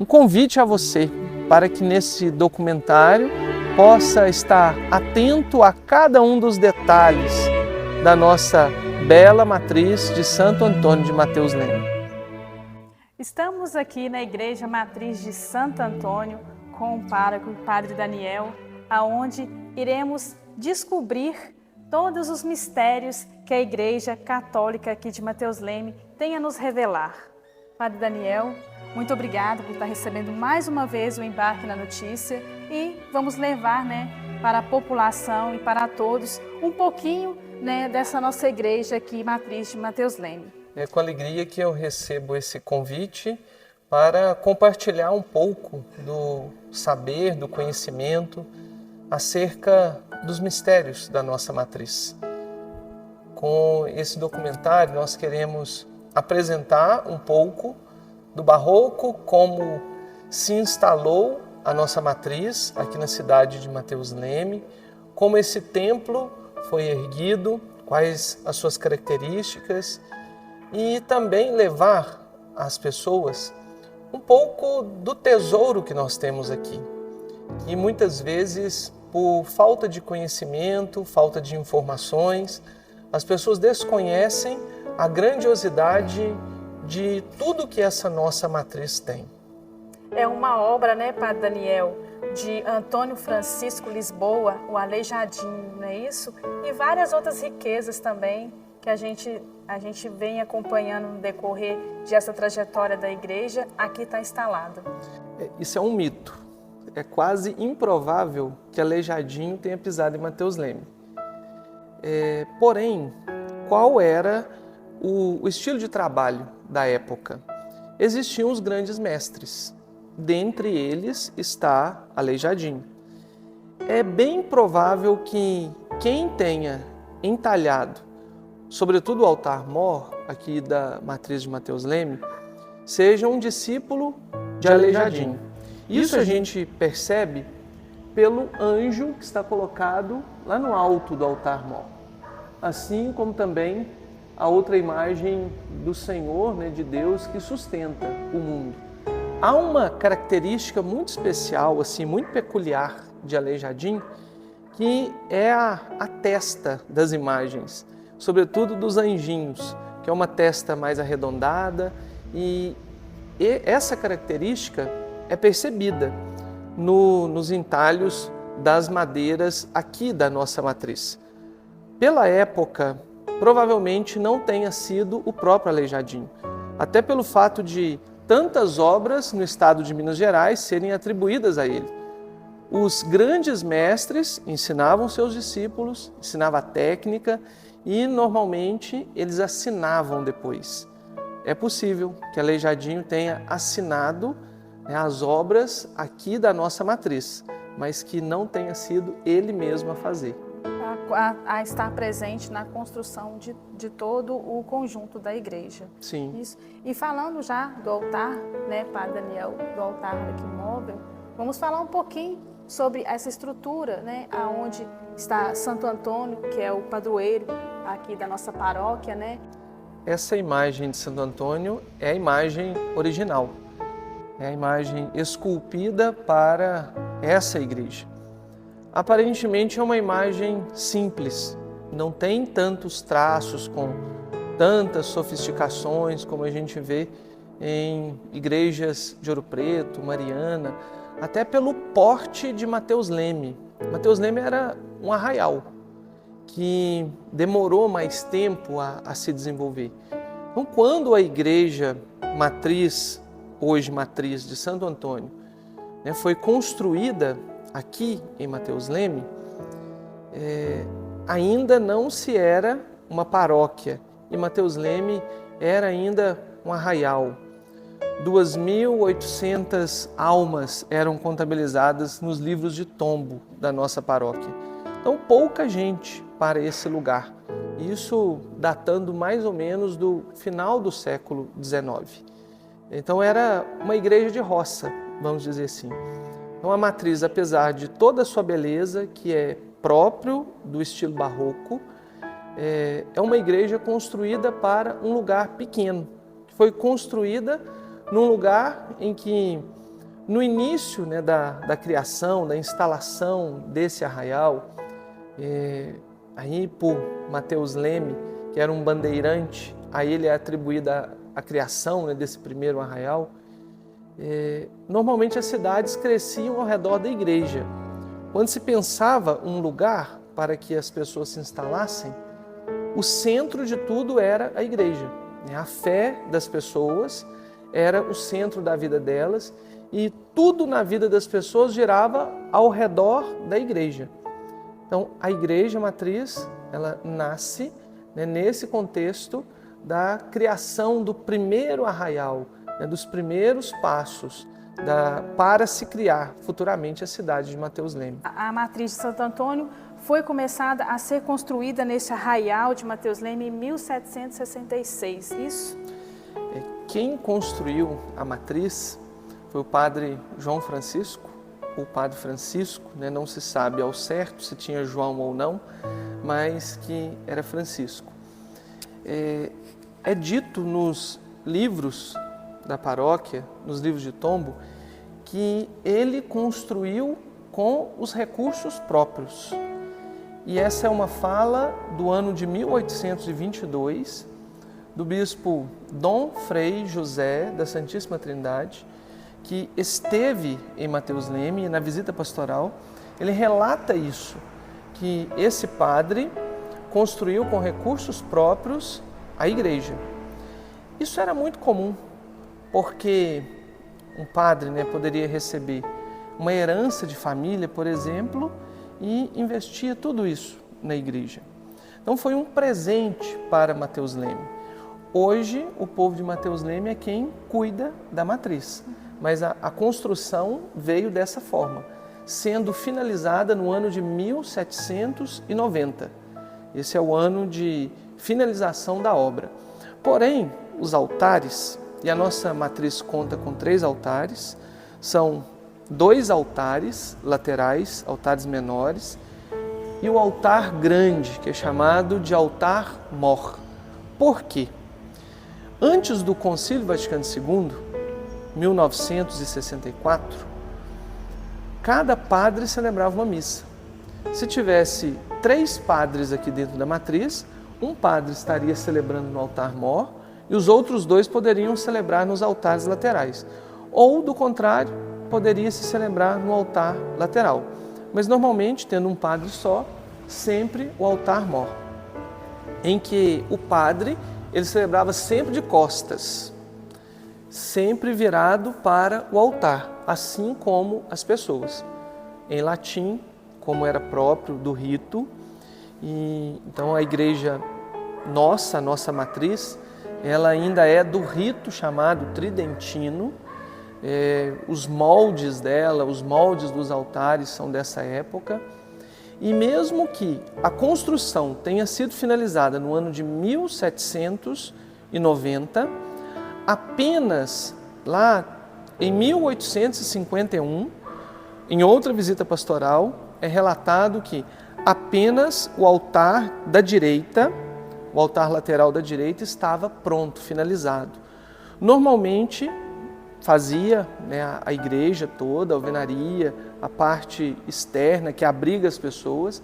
um convite a você para que nesse documentário possa estar atento a cada um dos detalhes da nossa bela matriz de Santo Antônio de Mateus Leme. Estamos aqui na Igreja Matriz de Santo Antônio com o pároco, o Padre Daniel, aonde iremos descobrir todos os mistérios que a Igreja Católica aqui de Mateus Leme tem a nos revelar. Padre Daniel, muito obrigado por estar recebendo mais uma vez o Embarque na Notícia e vamos levar, para a população e para todos um pouquinho, dessa nossa igreja aqui, Matriz de Mateus Leme. É com alegria que eu recebo esse convite para compartilhar um pouco do saber, do conhecimento acerca dos mistérios da nossa matriz. Com esse documentário nós queremos apresentar um pouco do barroco, como se instalou a nossa matriz aqui na cidade de Mateus Leme, como esse templo foi erguido, quais as suas características, e também levar às pessoas um pouco do tesouro que nós temos aqui, que muitas vezes, por falta de conhecimento, falta de informações, as pessoas desconhecem a grandiosidade de tudo que essa nossa matriz tem. É uma obra, Padre Daniel, de Antônio Francisco Lisboa, o Aleijadinho, não é isso? E várias outras riquezas também que a gente vem acompanhando no decorrer dessa trajetória da igreja, aqui está instalado. Isso é um mito. É quase improvável que Aleijadinho tenha pisado em Mateus Leme. Porém, qual era o estilo de trabalho da época? Existiam os grandes mestres. Dentre eles está Aleijadinho. É bem provável que quem tenha entalhado, sobretudo o altar-mor, aqui da matriz de Mateus Leme, seja um discípulo de Aleijadinho. Isso a gente percebe pelo anjo que está colocado lá no alto do altar-mor. Assim como também a outra imagem do Senhor, de Deus, que sustenta o mundo. Há uma característica muito especial, assim, muito peculiar de Aleijadinho, que é a testa das imagens, sobretudo dos anjinhos, que é uma testa mais arredondada, e essa característica é percebida nos entalhos das madeiras aqui da nossa matriz. Pela época, provavelmente não tenha sido o próprio Aleijadinho, até pelo fato de tantas obras no estado de Minas Gerais serem atribuídas a ele. Os grandes mestres ensinavam seus discípulos, ensinavam a técnica e normalmente eles assinavam depois. É possível que Aleijadinho tenha assinado as obras aqui da nossa matriz, mas que não tenha sido ele mesmo a fazer. A estar presente na construção de todo o conjunto da igreja. Sim. Isso. E falando já do altar, Padre Daniel, do altar aqui móvel, vamos falar um pouquinho sobre essa estrutura, aonde está Santo Antônio, que é o padroeiro aqui da nossa paróquia, Essa imagem de Santo Antônio é a imagem original, é a imagem esculpida para essa igreja. Aparentemente é uma imagem simples, não tem tantos traços com tantas sofisticações como a gente vê em igrejas de Ouro Preto, Mariana, até pelo porte de Mateus Leme. Mateus Leme era um arraial que demorou mais tempo a se desenvolver. Então, quando a igreja matriz, hoje matriz de Santo Antônio, foi construída aqui em Mateus Leme, ainda não se era uma paróquia e Mateus Leme era ainda um arraial. 2.800 almas eram contabilizadas nos livros de tombo da nossa paróquia. Então, pouca gente para esse lugar. Isso datando mais ou menos do final do século XIX. Então, era uma igreja de roça, vamos dizer assim. Então, a matriz, apesar de toda a sua beleza, que é próprio do estilo barroco, é uma igreja construída para um lugar pequeno, que foi construída num lugar em que No início, né, da criação, da instalação desse arraial, aí por Mateus Leme, que era um bandeirante, a ele é atribuída a criação, né, desse primeiro arraial. Normalmente as cidades cresciam ao redor da igreja. Quando se pensava um lugar para que as pessoas se instalassem, o centro de tudo era a igreja. A fé das pessoas era o centro da vida delas e tudo na vida das pessoas girava ao redor da igreja. Então, a igreja matriz, ela nasce, né, nesse contexto da criação do primeiro arraial, né, dos primeiros passos para se criar futuramente a cidade de Mateus Leme. A matriz de Santo Antônio foi começada a ser construída nesse arraial de Mateus Leme em 1766, isso? Quem construiu a matriz foi o padre João Francisco, ou padre Francisco, né? Não se sabe ao certo se tinha João ou não, mas que era Francisco. É dito nos livros da paróquia, nos livros de tombo, que ele construiu com os recursos próprios. E essa é uma fala do ano de 1822, do bispo Dom Frei José da Santíssima Trindade, que esteve em Mateus Leme e na visita pastoral, ele relata isso, que esse padre construiu com recursos próprios a igreja. Isso era muito comum, porque um padre, né, poderia receber uma herança de família, por exemplo, e investia tudo isso na igreja. Então foi um presente para Mateus Leme. Hoje, o povo de Mateus Leme é quem cuida da matriz, mas a construção veio dessa forma, sendo finalizada no ano de 1790. Esse é o ano de finalização da obra. Porém, os altares, e a nossa matriz conta com 3 altares, são 2 altares laterais, altares menores, e o altar grande, que é chamado de altar-mor. Por quê? Antes do Concílio Vaticano II, 1964, cada padre celebrava uma missa. Se tivesse 3 padres aqui dentro da matriz, um padre estaria celebrando no altar-mor e os outros 2 poderiam celebrar nos altares laterais. Ou, do contrário, poderia se celebrar no altar lateral. Mas, normalmente, tendo um padre só, sempre o altar-mor, em que o padre ele celebrava sempre de costas, sempre virado para o altar, assim como as pessoas, em latim, como era próprio do rito. E então a igreja nossa, a nossa matriz, ela ainda é do rito chamado tridentino. Os moldes dela, os moldes dos altares são dessa época. E mesmo que a construção tenha sido finalizada no ano de 1790, apenas lá em 1851, em outra visita pastoral, é relatado que apenas o altar da direita, o altar lateral da direita, estava pronto, finalizado. Normalmente fazia, né, a igreja toda, a alvenaria, a parte externa que abriga as pessoas,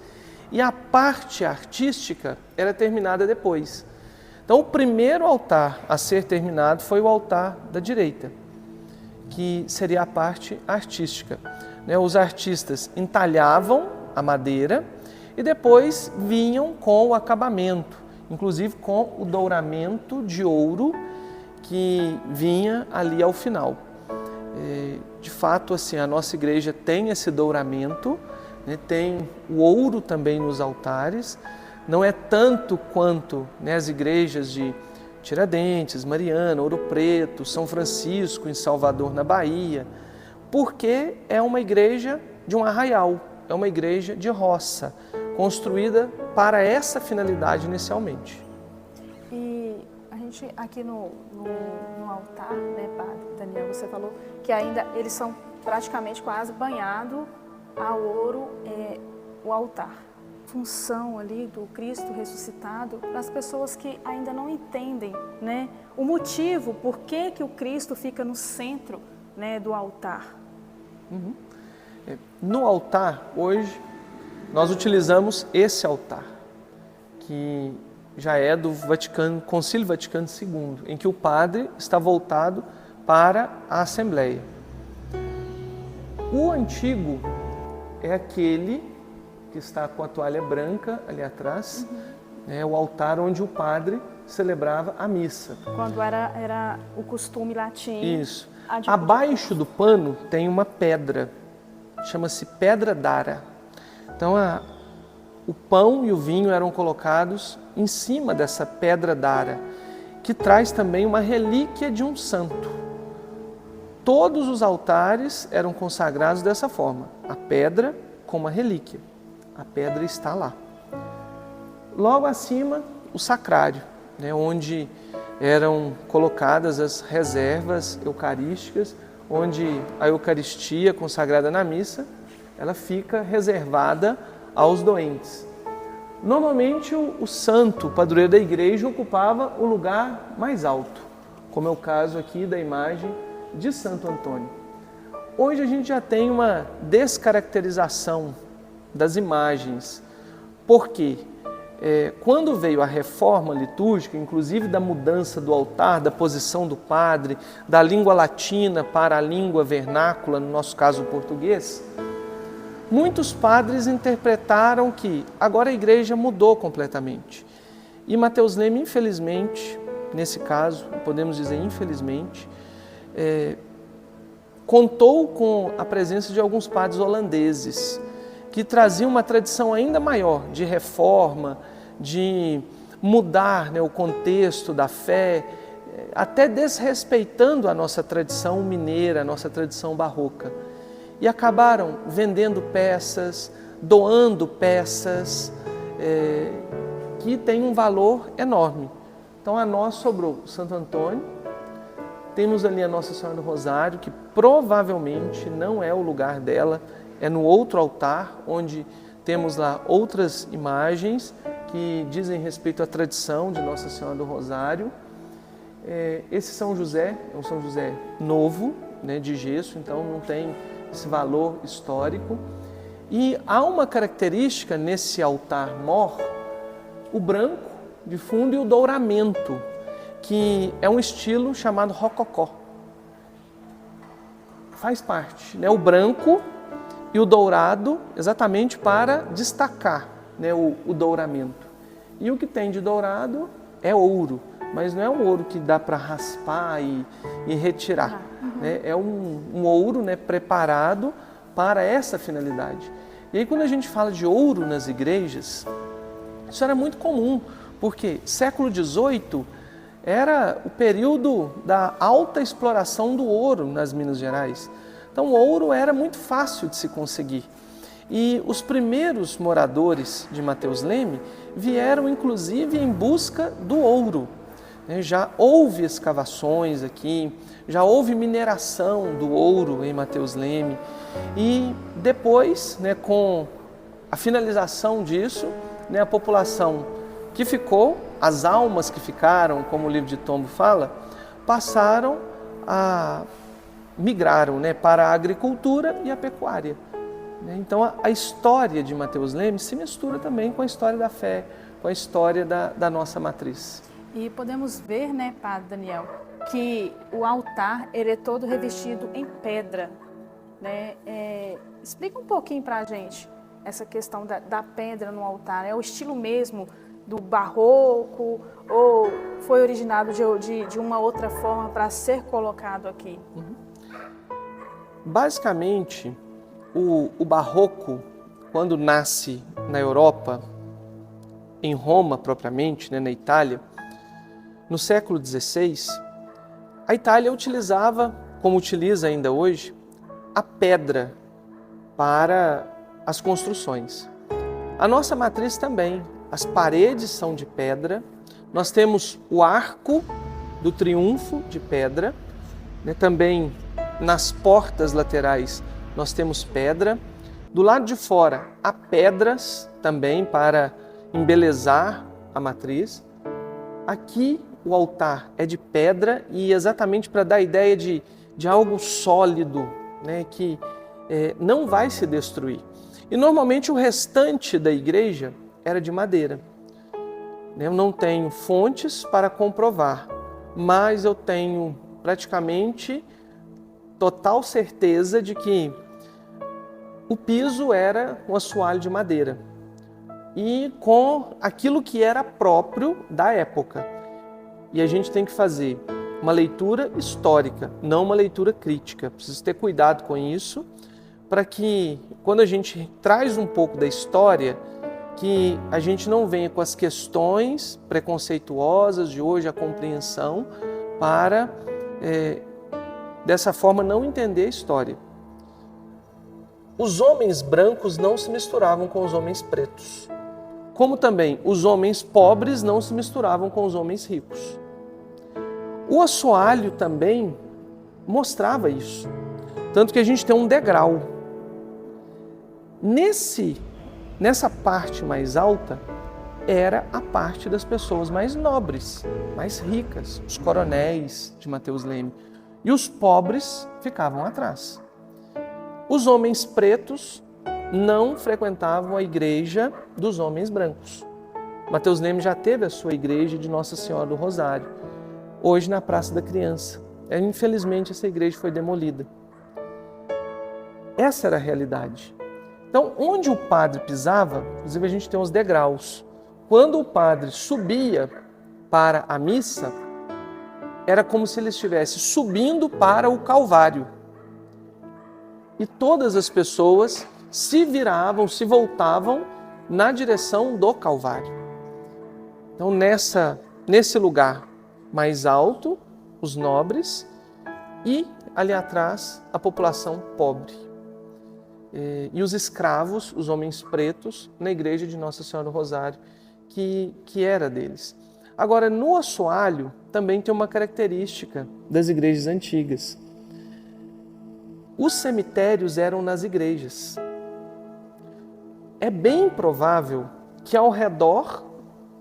e a parte artística era terminada depois. Então, o primeiro altar a ser terminado foi o altar da direita, que seria a parte artística. Os artistas entalhavam a madeira e depois vinham com o acabamento, inclusive com o douramento de ouro que vinha ali ao final. De fato, assim, a nossa igreja tem esse douramento, né, tem o ouro também nos altares. Não é tanto quanto, né, as igrejas de Tiradentes, Mariana, Ouro Preto, São Francisco, em Salvador, na Bahia, porque é uma igreja de um arraial, é uma igreja de roça, construída para essa finalidade inicialmente. E a gente aqui no altar, né, Padre Daniel, você falou que ainda eles são praticamente quase banhados a ouro, o altar. Função ali do Cristo ressuscitado para as pessoas que ainda não entendem, né, o motivo por que o Cristo fica no centro, né, do altar. No altar, hoje, nós utilizamos esse altar, que já é do Concílio Vaticano II, em que o padre está voltado para a Assembleia. O antigo é aquele que está com a toalha branca ali atrás, é o altar onde o padre celebrava a missa. Quando era o costume latino. Isso. Abaixo do pano tem uma pedra, chama-se Pedra d'Ara. Então o pão e o vinho eram colocados em cima dessa Pedra d'Ara, que traz também uma relíquia de um santo. Todos os altares eram consagrados dessa forma, a pedra com uma relíquia. A pedra está lá. Logo acima, o sacrário, onde eram colocadas as reservas eucarísticas, onde a Eucaristia consagrada na missa, ela fica reservada aos doentes. Normalmente o santo, o padroeiro da igreja, ocupava o lugar mais alto, como é o caso aqui da imagem de Santo Antônio. Hoje a gente já tem uma descaracterização das imagens, porque quando veio a reforma litúrgica, inclusive da mudança do altar, da posição do padre, da língua latina para a língua vernácula, no nosso caso o português, muitos padres interpretaram que agora a igreja mudou completamente. E Matheus Leme, infelizmente, nesse caso, podemos dizer infelizmente, contou com a presença de alguns padres holandeses, que traziam uma tradição ainda maior de reforma, de mudar o contexto da fé, até desrespeitando a nossa tradição mineira, a nossa tradição barroca. E acabaram vendendo peças, doando peças, que têm um valor enorme. Então a nós sobrou Santo Antônio, temos ali a Nossa Senhora do Rosário, que provavelmente não é o lugar dela, é no outro altar, onde temos lá outras imagens que dizem respeito à tradição de Nossa Senhora do Rosário. Esse São José é um São José novo, de gesso, então não tem esse valor histórico. E há uma característica nesse altar-mor, o branco de fundo e o douramento, que é um estilo chamado rococó. Faz parte, o branco e o dourado exatamente para destacar o douramento. E o que tem de dourado é ouro, mas não é um ouro que dá para raspar e retirar. É um ouro preparado para essa finalidade. E aí quando a gente fala de ouro nas igrejas, isso era muito comum, porque século XVIII era o período da alta exploração do ouro nas Minas Gerais. Então o ouro era muito fácil de se conseguir. E os primeiros moradores de Matheus Leme vieram inclusive em busca do ouro. Já houve escavações aqui, já houve mineração do ouro em Matheus Leme. E depois, com a finalização disso, a população que ficou, as almas que ficaram, como o livro de Tombo fala, migraram para a agricultura e a pecuária. Então a história de Matheus Leme se mistura também com a história da fé, com a história da nossa matriz. E podemos ver, Padre Daniel, que o altar ele é todo revestido em pedra. Explica um pouquinho para a gente essa questão da pedra no altar. É o estilo mesmo do barroco ou foi originado de uma outra forma para ser colocado aqui? Basicamente, o barroco, quando nasce na Europa, em Roma propriamente, na Itália, no século XVI, a Itália utilizava, como utiliza ainda hoje, a pedra para as construções. A nossa matriz também, as paredes são de pedra, nós temos o arco do triunfo de pedra, também nas portas laterais nós temos pedra, do lado de fora há pedras também para embelezar a matriz. Aqui o altar é de pedra e exatamente para dar a ideia de algo sólido, que não vai se destruir. E normalmente o restante da igreja era de madeira. Eu não tenho fontes para comprovar, mas eu tenho praticamente total certeza de que o piso era um assoalho de madeira e com aquilo que era próprio da época. E a gente tem que fazer uma leitura histórica, não uma leitura crítica. Preciso ter cuidado com isso, para que quando a gente traz um pouco da história, que a gente não venha com as questões preconceituosas de hoje, a compreensão, para dessa forma não entender a história. Os homens brancos não se misturavam com os homens pretos, como também os homens pobres não se misturavam com os homens ricos. O assoalho também mostrava isso, tanto que a gente tem um degrau. Nessa parte mais alta era a parte das pessoas mais nobres, mais ricas, os coronéis de Mateus Leme, e os pobres ficavam atrás. Os homens pretos não frequentavam a igreja dos homens brancos. Mateus Leme já teve a sua igreja de Nossa Senhora do Rosário, hoje na Praça da Criança. Infelizmente essa igreja foi demolida. Essa era a realidade. Então, onde o padre pisava, inclusive a gente tem os degraus. Quando o padre subia para a missa, era como se ele estivesse subindo para o Calvário. E todas as pessoas se viravam, se voltavam na direção do Calvário. Então, nesse lugar mais alto, os nobres, e ali atrás a população pobre. E os escravos, os homens pretos, na igreja de Nossa Senhora do Rosário, que era deles. Agora, no assoalho também tem uma característica das igrejas antigas. Os cemitérios eram nas igrejas. É bem provável que ao redor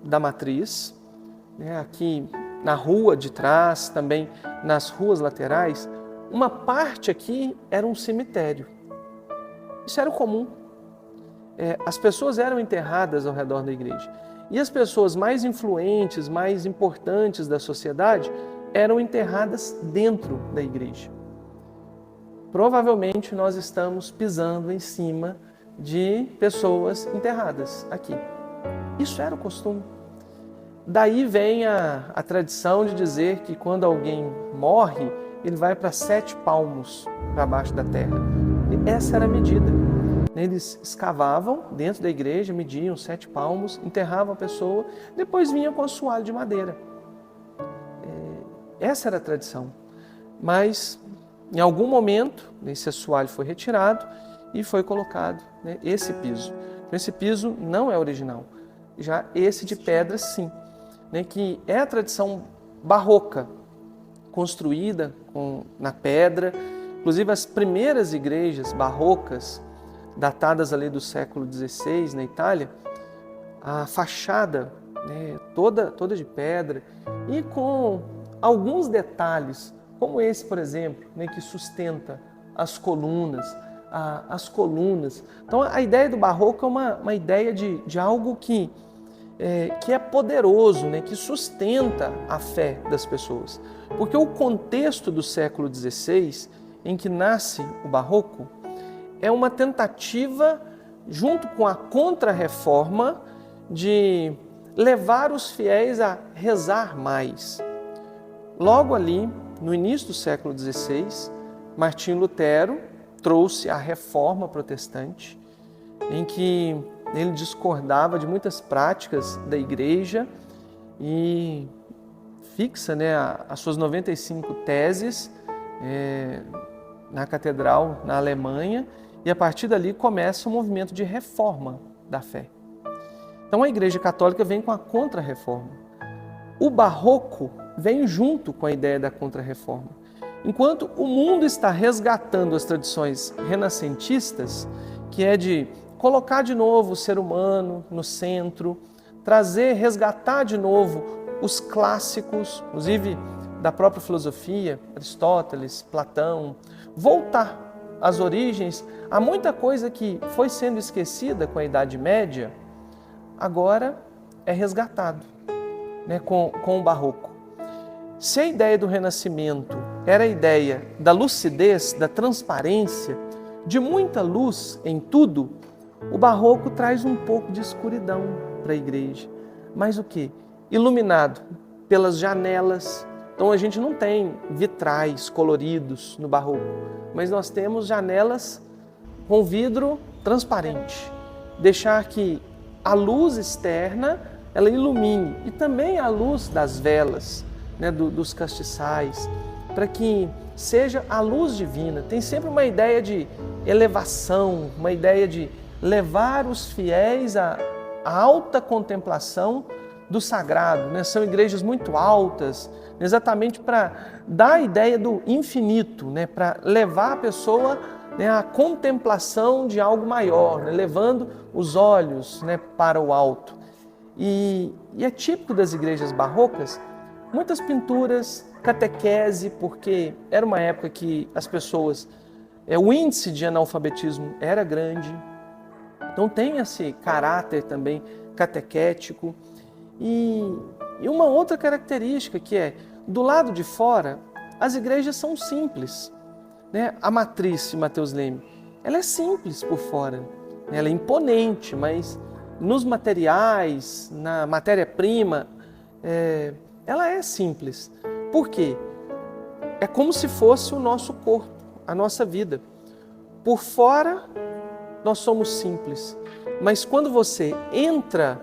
da matriz, aqui na rua de trás, também nas ruas laterais, uma parte aqui era um cemitério. Isso era o comum. As pessoas eram enterradas ao redor da igreja. E as pessoas mais influentes, mais importantes da sociedade eram enterradas dentro da igreja. Provavelmente nós estamos pisando em cima de pessoas enterradas aqui. Isso era o costume. Daí vem a tradição de dizer que quando alguém morre, ele vai para 7 palmos para baixo da terra. E essa era a medida. Eles escavavam dentro da igreja, mediam 7 palmos, enterravam a pessoa, depois vinham com assoalho de madeira. Essa era a tradição. Mas, em algum momento, esse assoalho foi retirado e foi colocado esse piso. Então, esse piso não é original. Já esse de pedra, sim. Que é a tradição barroca, construída na pedra. Inclusive, as primeiras igrejas barrocas, datadas ali do século XVI na Itália, a fachada toda de pedra e com alguns detalhes, como esse, por exemplo, que sustenta as colunas. Então, a ideia do barroco é uma ideia de algo que é poderoso, que sustenta a fé das pessoas. Porque o contexto do século XVI, em que nasce o barroco, é uma tentativa, junto com a Contra-Reforma, de levar os fiéis a rezar mais. Logo ali, no início do século XVI, Martinho Lutero trouxe a Reforma Protestante, em que ele discordava de muitas práticas da igreja e fixa as suas 95 teses na catedral, na Alemanha, e a partir dali começa um movimento de reforma da fé. Então a Igreja Católica vem com a Contra-Reforma. O Barroco vem junto com a ideia da Contra-Reforma. Enquanto o mundo está resgatando as tradições renascentistas, que é de colocar de novo o ser humano no centro, resgatar de novo os clássicos, inclusive da própria filosofia, Aristóteles, Platão, voltar as origens, há muita coisa que foi sendo esquecida com a Idade Média, agora é resgatado, né, com o Barroco. Se a ideia do Renascimento era a ideia da lucidez, da transparência, de muita luz em tudo, o Barroco traz um pouco de escuridão para a igreja. Mas o quê? Iluminado pelas janelas. Então a gente não tem vitrais coloridos no Barroco, mas nós temos janelas com vidro transparente. Deixar que a luz externa ela ilumine e também a luz das velas, né, dos castiçais, para que seja a luz divina. Tem sempre uma ideia de elevação, uma ideia de levar os fiéis à alta contemplação do sagrado, né? São igrejas muito altas, exatamente para dar a ideia do infinito, né? Para levar a pessoa, né, à contemplação de algo maior, né? Levando os olhos, né, para o alto. E é típico das igrejas barrocas muitas pinturas, catequese, porque era uma época que as pessoas, o índice de analfabetismo era grande, então tem esse caráter também catequético. E uma outra característica que é, do lado de fora, as igrejas são simples, né? A matriz Mateus Leme, ela é simples por fora, né? Ela é imponente, mas nos materiais, na matéria-prima, ela é simples. Por quê? É como se fosse o nosso corpo, a nossa vida. Por fora, nós somos simples, mas quando você entra,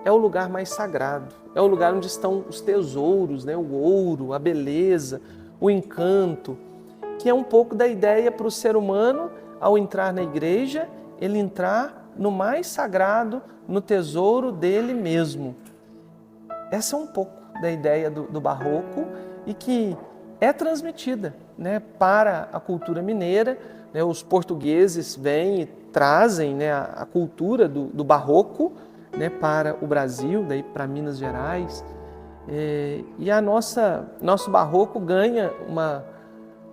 é o lugar mais sagrado, é o lugar onde estão os tesouros, né? O ouro, a beleza, o encanto, que é um pouco da ideia para o ser humano, ao entrar na igreja, ele entrar no mais sagrado, no tesouro dele mesmo. Essa é um pouco da ideia do Barroco e que é transmitida, né, para a cultura mineira, né? Os portugueses vêm e trazem, né, a cultura do Barroco, né, para o Brasil, daí para Minas Gerais, e nosso Barroco ganha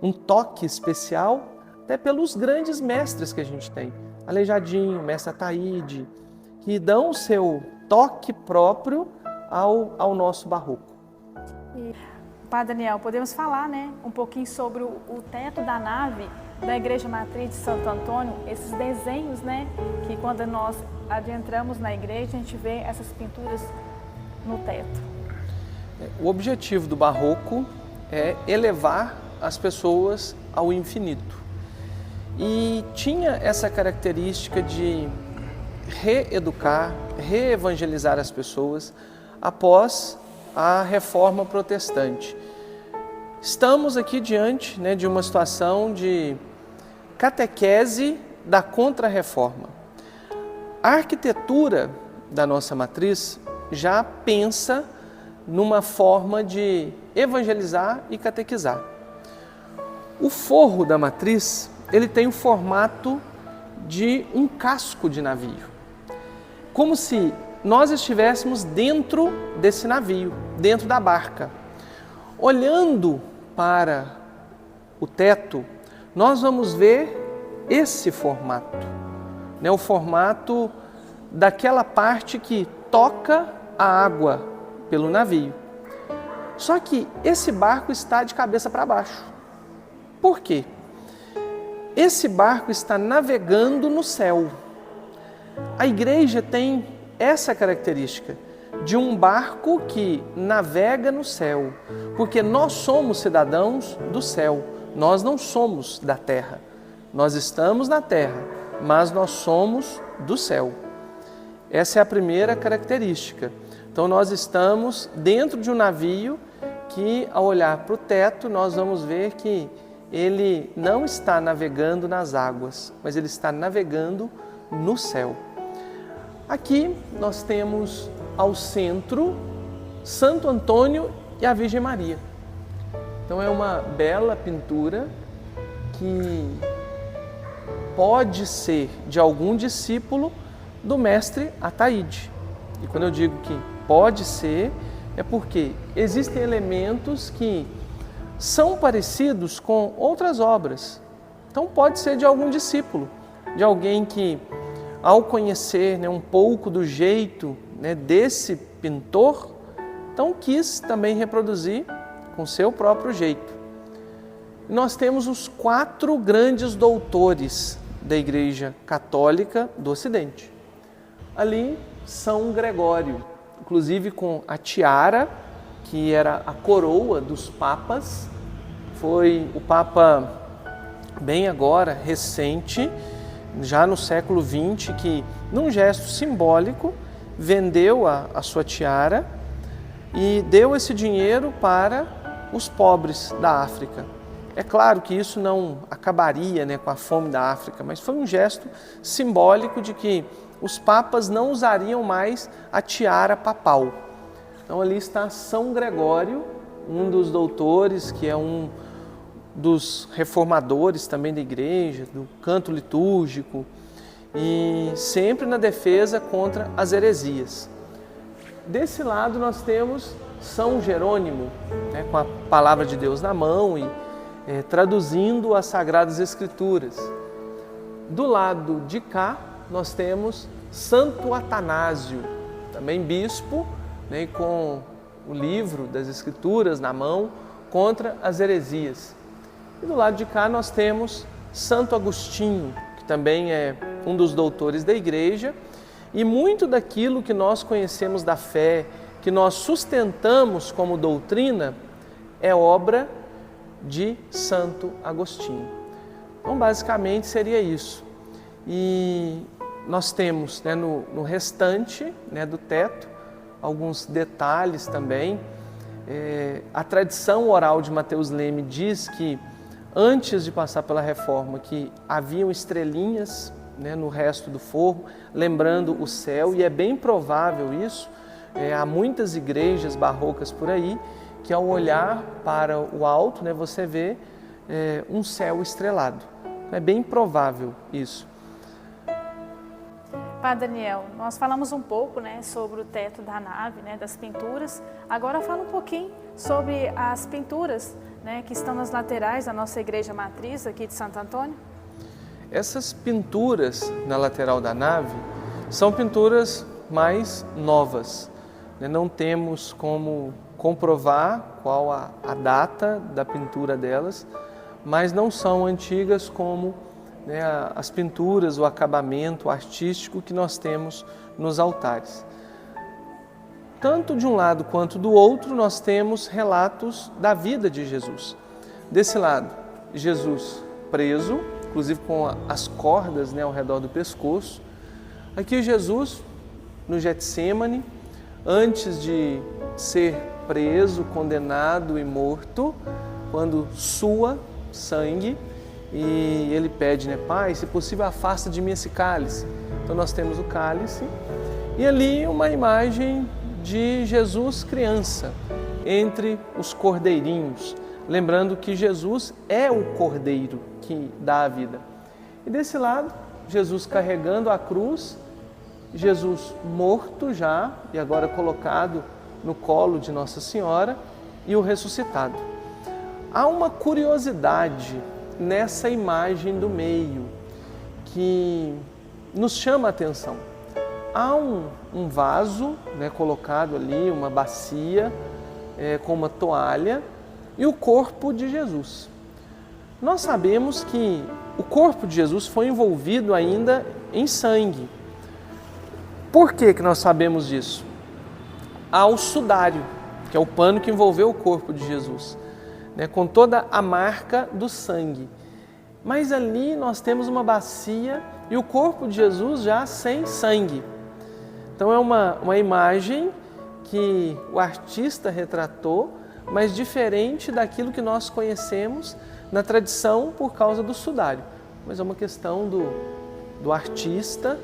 um toque especial até pelos grandes mestres que a gente tem, Aleijadinho, Mestre Ataíde, que dão o seu toque próprio ao nosso Barroco. Padre Daniel, podemos falar, né, um pouquinho sobre o teto da nave da Igreja Matriz de Santo Antônio, esses desenhos, né, que quando nós adentramos na igreja, a gente vê essas pinturas no teto. O objetivo do Barroco é elevar as pessoas ao infinito. E tinha essa característica de reeducar, reevangelizar as pessoas após a Reforma Protestante. Estamos aqui diante, né, de uma situação de catequese da Contra-Reforma. A arquitetura da nossa matriz já pensa numa forma de evangelizar e catequizar. O forro da matriz, ele tem o formato de um casco de navio, como se nós estivéssemos dentro desse navio, dentro da barca. Olhando para o teto, nós vamos ver esse formato, né? O formato daquela parte que toca a água pelo navio. Só que esse barco está de cabeça para baixo. Por quê? Esse barco está navegando no céu. A igreja tem essa característica de um barco que navega no céu, porque nós somos cidadãos do céu, nós não somos da terra. Nós estamos na terra, mas nós somos do céu. Essa é a primeira característica. Então nós estamos dentro de um navio que, ao olhar para o teto, nós vamos ver que ele não está navegando nas águas, mas ele está navegando no céu. Aqui nós temos ao centro Santo Antônio e a Virgem Maria. Então é uma bela pintura que pode ser de algum discípulo do mestre Ataíde. E quando eu digo que pode ser, é porque existem elementos que são parecidos com outras obras, Então pode ser de algum discípulo, de alguém que, ao conhecer, né, um pouco do jeito, né, desse pintor, então quis também reproduzir com seu próprio jeito. E nós temos os 4 grandes doutores da Igreja Católica do Ocidente. Ali, São Gregório, inclusive com a tiara, que era a coroa dos papas, foi o Papa bem agora, recente, já no século XX, que num gesto simbólico vendeu a sua tiara e deu esse dinheiro para os pobres da África. É claro que isso não acabaria, né, com a fome da África, mas foi um gesto simbólico de que os papas não usariam mais a tiara papal. Então ali está São Gregório, um dos doutores, que é um dos reformadores também da igreja, do canto litúrgico, e sempre na defesa contra as heresias. Desse lado nós temos São Jerônimo, né, com a palavra de Deus na mão e traduzindo as Sagradas Escrituras. Do lado de cá nós temos Santo Atanásio, também bispo, né, com o livro das Escrituras na mão contra as heresias. E do lado de cá nós temos Santo Agostinho, que também é um dos doutores da igreja, e muito daquilo que nós conhecemos da fé, que nós sustentamos como doutrina, é obra de Santo Agostinho. Então, basicamente, seria isso. E nós temos, né, no restante, né, do teto, alguns detalhes também. A tradição oral de Mateus Leme diz que, antes de passar pela reforma, que haviam estrelinhas, né, no resto do forro, lembrando o céu, e é bem provável isso. Há muitas igrejas barrocas por aí, que ao olhar para o alto, né, você vê um céu estrelado. É bem provável isso. Padre Daniel, nós falamos um pouco, né, sobre o teto da nave, né, das pinturas. Agora fala um pouquinho sobre as pinturas, né, que estão nas laterais da nossa igreja matriz aqui de Santo Antônio. Essas pinturas na lateral da nave são pinturas mais novas. Não temos como comprovar qual a data da pintura delas, mas não são antigas como, né, as pinturas, o acabamento artístico que nós temos nos altares. Tanto de um lado quanto do outro, nós temos relatos da vida de Jesus. Desse lado, Jesus preso, inclusive com as cordas, né, ao redor do pescoço. Aqui Jesus, no Getsêmani, antes de ser preso, condenado e morto, quando sua sangue, e ele pede, né, Pai, se possível afasta de mim esse cálice. Então nós temos o cálice e ali uma imagem de Jesus criança entre os cordeirinhos, lembrando que Jesus é o cordeiro que dá a vida. E desse lado, Jesus carregando a cruz, Jesus morto já e agora colocado no colo de Nossa Senhora, e o ressuscitado. Há uma curiosidade nessa imagem do meio que nos chama a atenção. Há um vaso, né, colocado ali, uma bacia com uma toalha e o corpo de Jesus. Nós sabemos que o corpo de Jesus foi envolvido ainda em sangue. Por que nós sabemos disso? Há o sudário, que é o pano que envolveu o corpo de Jesus, né, com toda a marca do sangue. Mas ali nós temos uma bacia e o corpo de Jesus já sem sangue. Então é uma imagem que o artista retratou, mas diferente daquilo que nós conhecemos na tradição por causa do sudário. Mas é uma questão do artista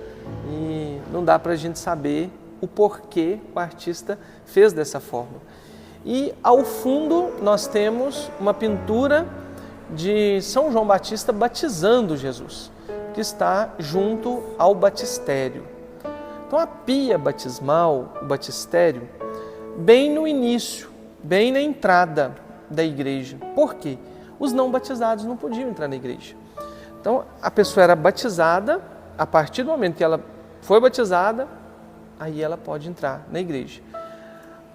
e não dá para a gente saber o porquê o artista fez dessa forma. E ao fundo nós temos uma pintura de São João Batista batizando Jesus, que está junto ao batistério. Então a pia batismal, o batistério, bem no início, bem na entrada da igreja. Por quê? Os não batizados não podiam entrar na igreja. Então, a pessoa era batizada, a partir do momento que ela foi batizada, aí ela pode entrar na igreja.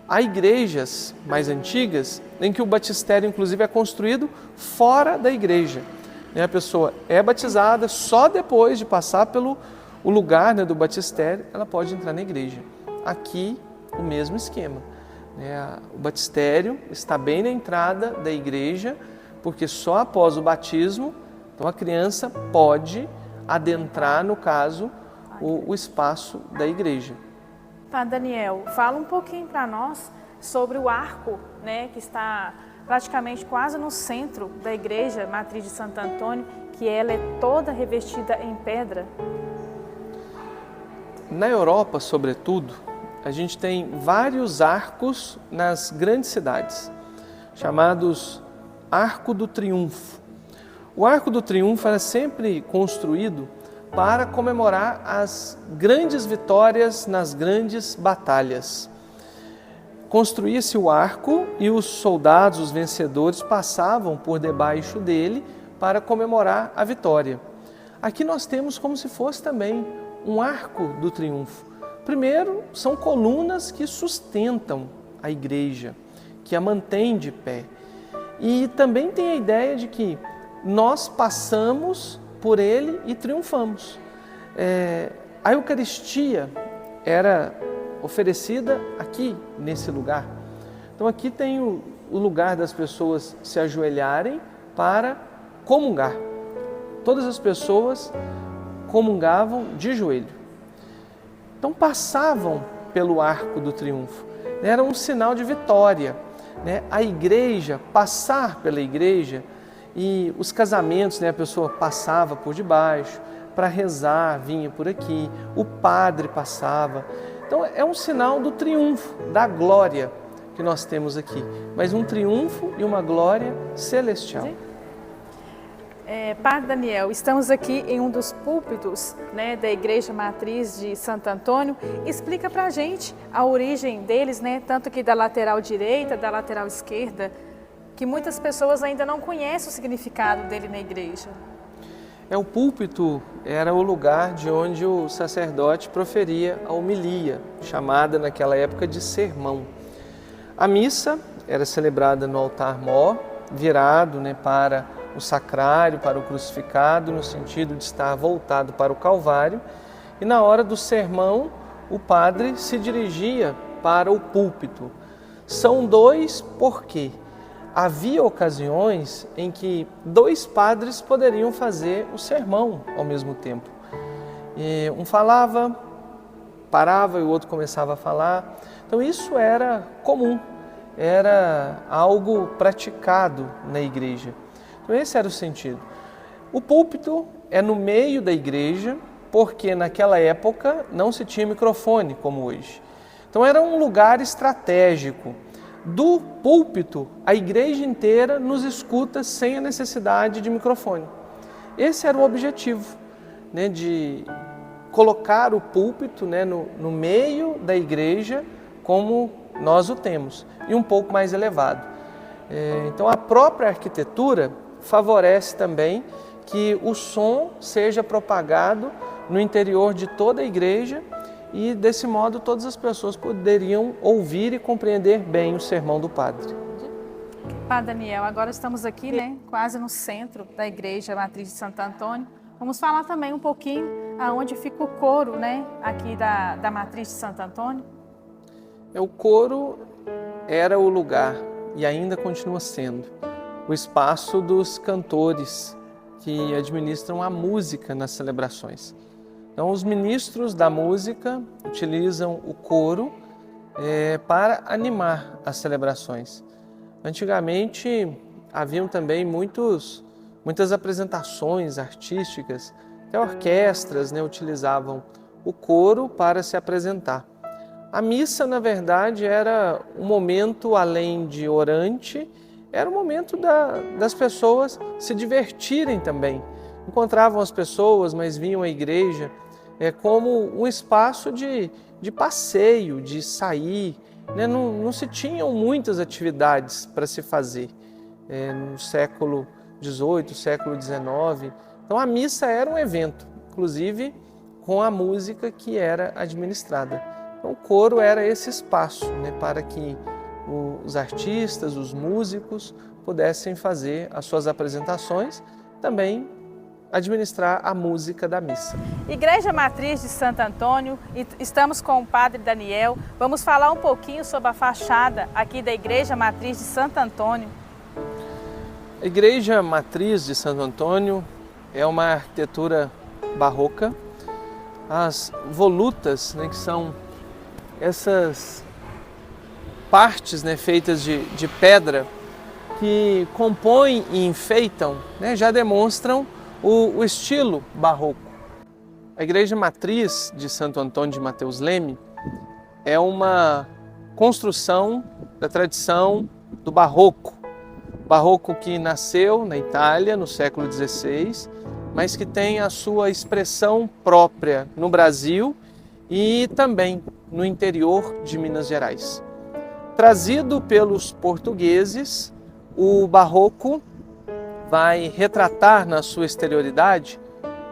Há igrejas mais antigas em que o batistério, inclusive, é construído fora da igreja. A pessoa é batizada, só depois de passar pelo lugar, do batistério, ela pode entrar na igreja. Aqui, o mesmo esquema. O batistério está bem na entrada da igreja, porque só após o batismo, então a criança pode adentrar, no caso, o espaço da igreja. Padre Daniel, fala um pouquinho para nós sobre o arco, que está praticamente quase no centro da igreja Matriz de Santo Antônio, que ela é toda revestida em pedra. Na Europa, sobretudo, a gente tem vários arcos nas grandes cidades, chamados Arco do Triunfo. O Arco do Triunfo era sempre construído para comemorar as grandes vitórias nas grandes batalhas. Construía-se o arco e os soldados, os vencedores, passavam por debaixo dele para comemorar a vitória. Aqui nós temos como se fosse também um arco do triunfo. Primeiro, são colunas que sustentam a igreja, que a mantém de pé. E também tem a ideia de que nós passamos por ele e triunfamos. A Eucaristia era oferecida aqui, nesse lugar. Então aqui tem o lugar das pessoas se ajoelharem para comungar. Todas as pessoas comungavam de joelho. Então passavam pelo Arco do Triunfo. Era um sinal de vitória. A igreja, passar pela igreja, e os casamentos, a pessoa passava por debaixo, para rezar, vinha por aqui, o padre passava. Então é um sinal do triunfo, da glória que nós temos aqui, mas um triunfo e uma glória celestial. Padre Daniel, estamos aqui em um dos púlpitos da Igreja Matriz de Santo Antônio. Explica para a gente a origem deles, tanto que da lateral direita, da lateral esquerda, que muitas pessoas ainda não conhecem o significado dele na igreja. O púlpito era o lugar de onde o sacerdote proferia a homilia, chamada naquela época de sermão. A missa era celebrada no altar-mor, virado para o sacrário, para o crucificado, no sentido de estar voltado para o Calvário. E na hora do sermão, o padre se dirigia para o púlpito. São dois porque havia ocasiões em que dois padres poderiam fazer o sermão ao mesmo tempo. E um falava, parava e o outro começava a falar. Então isso era comum, era algo praticado na igreja. Então esse era o sentido. O púlpito é no meio da igreja, porque naquela época não se tinha microfone como hoje. Então era um lugar estratégico. Do púlpito, a igreja inteira nos escuta sem a necessidade de microfone. Esse era o objetivo, de colocar o púlpito no meio da igreja, como nós o temos, e um pouco mais elevado. Então a própria arquitetura favorece também que o som seja propagado no interior de toda a igreja, e desse modo todas as pessoas poderiam ouvir e compreender bem o sermão do padre. Padre Daniel, agora estamos aqui, quase no centro da Igreja Matriz de Santo Antônio. Vamos falar também um pouquinho aonde fica o coro, aqui da Matriz de Santo Antônio. O coro era o lugar, e ainda continua sendo, o espaço dos cantores que administram a música nas celebrações. Então, os ministros da música utilizam o coro para animar as celebrações. Antigamente, haviam também muitas apresentações artísticas, até orquestras utilizavam o coro para se apresentar. A missa, na verdade, era um momento, além de orante, era um momento das pessoas se divertirem também. Encontravam as pessoas, mas vinham à igreja como um espaço de passeio, de sair. Não se tinham muitas atividades para se fazer no século XVIII, século XIX. Então a missa era um evento, inclusive com a música que era administrada. Então o coro era esse espaço, né, para que os artistas, os músicos pudessem fazer as suas apresentações, também administrar a música da missa. Igreja Matriz de Santo Antônio, estamos com o Padre Daniel. Vamos falar um pouquinho sobre a fachada aqui da Igreja Matriz de Santo Antônio. A Igreja Matriz de Santo Antônio é uma arquitetura barroca. As volutas, né, que são essas partes, né, feitas de pedra que compõem e enfeitam, né, já demonstram o estilo barroco. A Igreja Matriz de Santo Antônio de Mateus Leme é uma construção da tradição do barroco. Barroco que nasceu na Itália no século XVI, mas que tem a sua expressão própria no Brasil e também no interior de Minas Gerais. Trazido pelos portugueses, o barroco vai retratar na sua exterioridade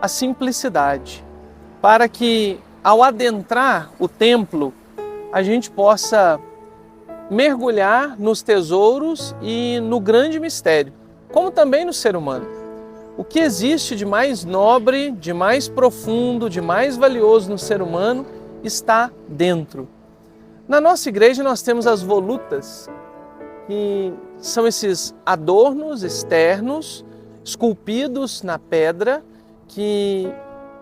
a simplicidade, para que ao adentrar o templo a gente possa mergulhar nos tesouros e no grande mistério, como também no ser humano. O que existe de mais nobre, de mais profundo, de mais valioso no ser humano está dentro. Na nossa igreja nós temos as volutas, que são esses adornos externos, esculpidos na pedra, que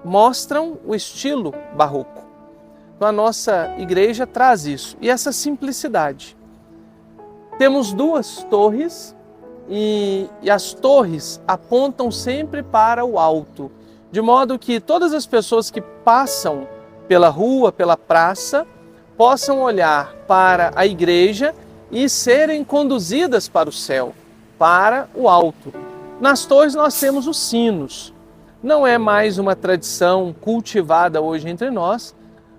mostram o estilo barroco. Então a nossa igreja traz isso, e essa simplicidade. Temos duas torres, e as torres apontam sempre para o alto, de modo que todas as pessoas que passam pela rua, pela praça, possam olhar para a igreja e serem conduzidas para o céu, para o alto. Nas torres nós temos os sinos. Não é mais uma tradição cultivada hoje entre nós,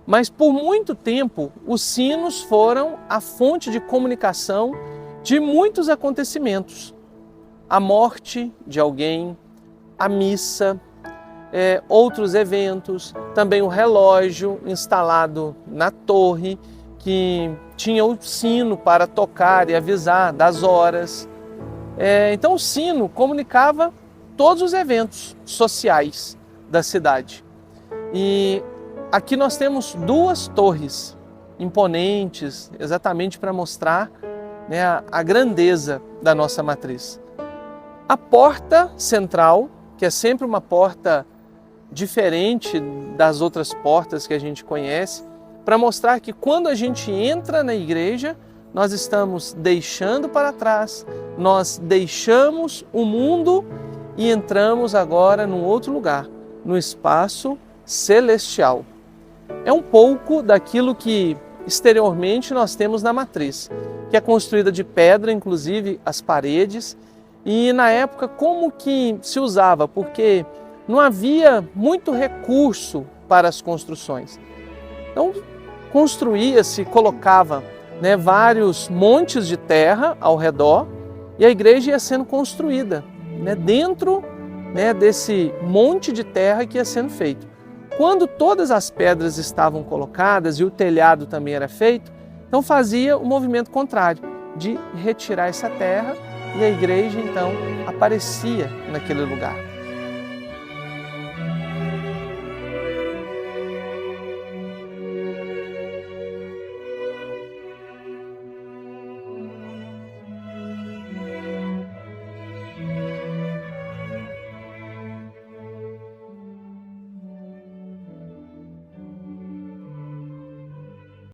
mas por muito tempo os sinos foram a fonte de comunicação de muitos acontecimentos. A morte de alguém, a missa, outros eventos, também o relógio instalado na torre, que tinha o sino para tocar e avisar das horas. Então o sino comunicava todos os eventos sociais da cidade. E aqui nós temos duas torres imponentes, exatamente para mostrar, né, a grandeza da nossa matriz. A porta central, que é sempre uma porta diferente das outras portas que a gente conhece, para mostrar que quando a gente entra na igreja, nós estamos deixando para trás, nós deixamos o mundo e entramos agora num outro lugar, no espaço celestial. É um pouco daquilo que exteriormente nós temos na matriz, que é construída de pedra, inclusive as paredes, e na época como que se usava, porque não havia muito recurso para as construções. Então construía-se, colocava, né, vários montes de terra ao redor e a igreja ia sendo construída, né, dentro, né, desse monte de terra que ia sendo feito. Quando todas as pedras estavam colocadas e o telhado também era feito, então fazia o movimento contrário, de retirar essa terra, e a igreja então aparecia naquele lugar.